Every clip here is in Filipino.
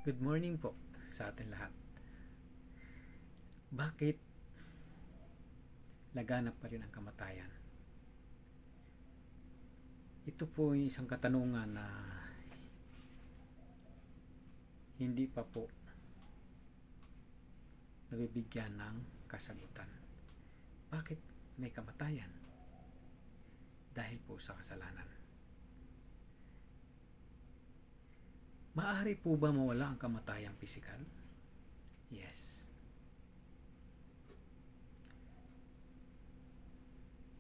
Good morning po sa atin lahat. Bakit laganap pa rin ang kamatayan? Ito po yung isang katanungan na hindi pa po nabibigyan ng kasagutan. Bakit may kamatayan? Dahil po sa kasalanan. Maaari po ba mawala ang kamatayang pisikal? Yes.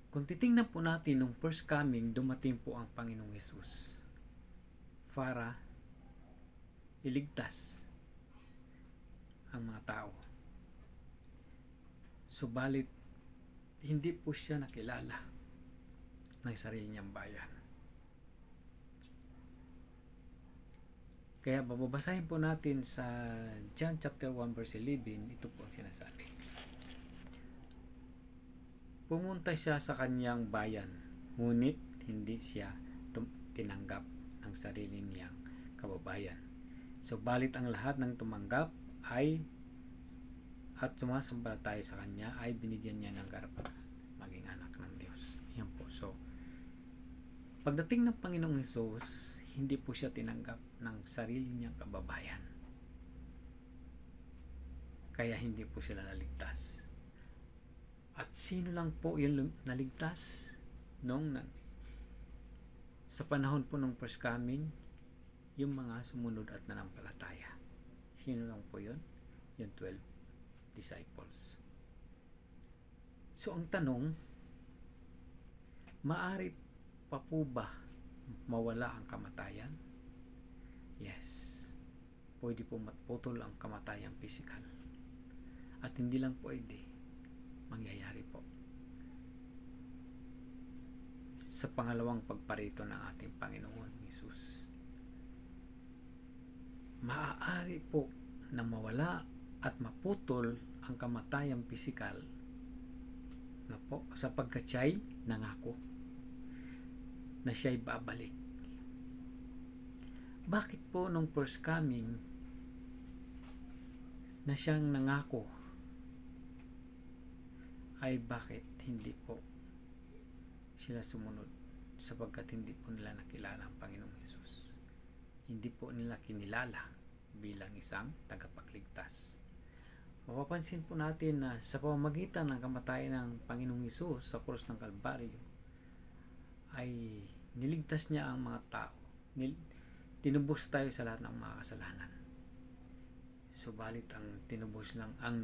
Kung titingnan po natin nung first coming, dumating po ang Panginoong Hesus para iligtas ang mga tao. Subalit, hindi po siya nakilala ng sarili niyang bayan. Kaya babasahin po natin sa John chapter 1 verse 11, ito po ang sinasabi. Pumunta siya sa kanyang bayan, ngunit hindi siya tinanggap ng sarili niyang kababayan. Subalit ang lahat ng tumanggap at sumasampalataya sa kanya ay binigyan niya ng karapatan maging anak ng Diyos. Yan po. So, pagdating ng Panginoong Hesus, hindi po siya tinanggap ng sarili niyang kababayan. Kaya hindi po sila naligtas. At sino lang po yung naligtas? Sa panahon po ng first coming, yung mga sumunod at nanampalataya. Sino lang po yun? Yung 12 disciples. So ang tanong, maaari pa po ba mawala ang kamatayan? Yes. Pwede po maputol ang kamatayang physical. At hindi lang pwede, mangyayari po sa pangalawang pagparito ng ating Panginoon Hesus. Maaari po na mawala at maputol ang kamatayang pisikal na po sapagkat siya'y nangako na siya'y babalik. Bakit po nung first coming na siyang nangako ay bakit hindi po sila sumunod? Sapagkat hindi po nila nakilala ang Panginoong Hesus. Hindi po nila kinilala bilang isang tagapagligtas. Mapapansin po natin na sa pamamagitan ng kamatayan ng Panginoong Hesus sa krus ng Kalbaryo ay niligtas niya ang mga tao. Tinubos tayo sa lahat ng mga kasalanan. Subalit ang tinubos lang, ang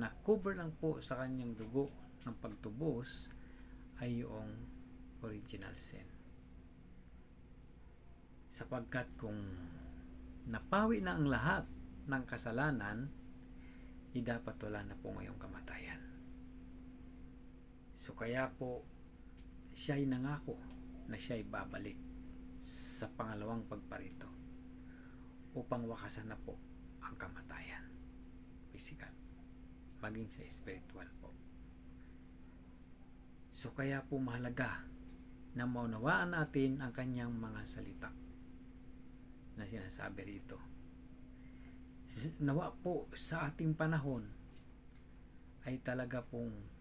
na-cover lang po sa kanyang dugo ng pagtubos ay yung original sin. Sapagkat kung napawi na ang lahat ng kasalanan, dapat wala na po ngayong kamatayan. So kaya po siya'y nangako na siya'y babalik sa pangalawang pagparito upang wakasan na po ang kamatayan physical maging sa spiritual po. So kaya po mahalaga na maunawaan natin ang kanyang mga salita na sinasabi rito. Nawa po sa ating panahon ay talaga pong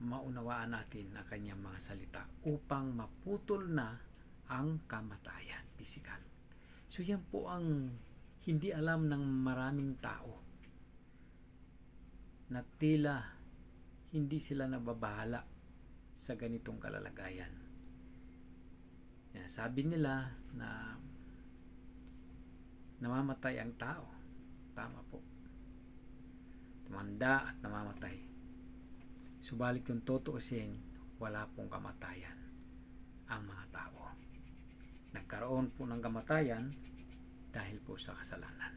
maunawaan natin ang kanyang mga salita upang maputol na ang kamatayan pisikal. So yan po ang hindi alam ng maraming tao na tila hindi sila nababahala sa ganitong kalalagayan. Yan, sabi nila na namamatay ang tao. Tama po. Tumanda at namamatay. Subalit kung tutuusin, wala pong kamatayan ang mga tao. Nagkaroon po ng kamatayan dahil po sa kasalanan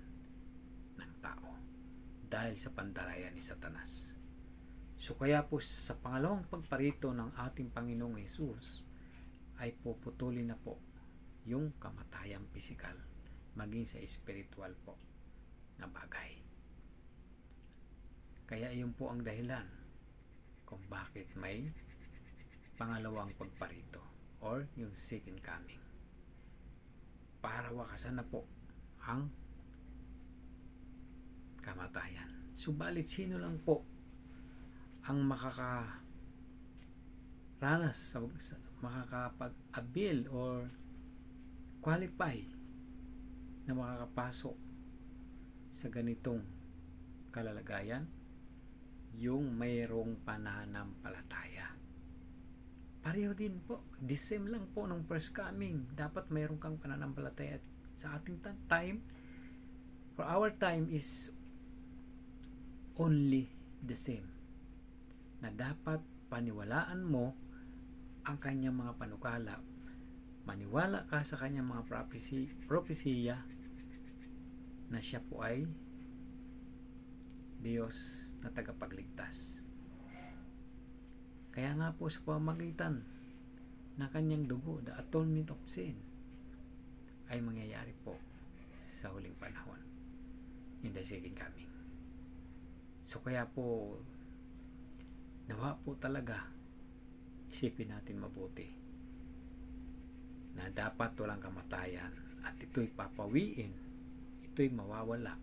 ng tao. Dahil sa pandarayan ni Satanas. So kaya po sa pangalawang pagparito ng ating Panginoong Hesus ay puputulin na po yung kamatayang pisikal maging sa spiritual po na bagay. Kaya iyon po ang dahilan kung bakit may pangalawang pagparito or yung second coming. para wakasan na po ang kamatayan. Subalit sino lang po ang makakaranas, makakapag-avail or qualify na makakapasok sa ganitong kalalagayan? Yung mayroong pananampalataya. Pareho din po, the same lang po nung first coming. Dapat mayroon kang pananampalataya. Sa ating time, for our time is only the same, na dapat paniwalaan mo ang kanyang mga panukala, maniwala ka sa kanyang mga propesiya na siya po ay Diyos na tagapagligtas. Kaya nga po sa pamamagitan ng kanyang dugo, the atonement of sin, ay mangyayari po sa huling panahon, in the second coming. So kaya po, nawa po talaga isipin natin mabuti na dapat walang kamatayan at ito'y papawiin, ito'y mawawala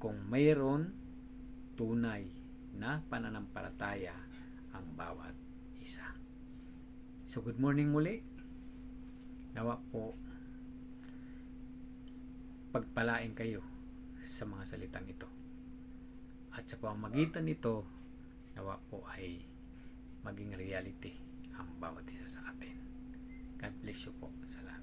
kung mayroon tunay na pananampalataya ang bawat isa. So good morning muli. Nawa po pagpalain kayo sa mga salitang ito. At sa pamamagitan nito, nawa po ay maging reality ang bawat isa sa atin. God bless you po sa lahat.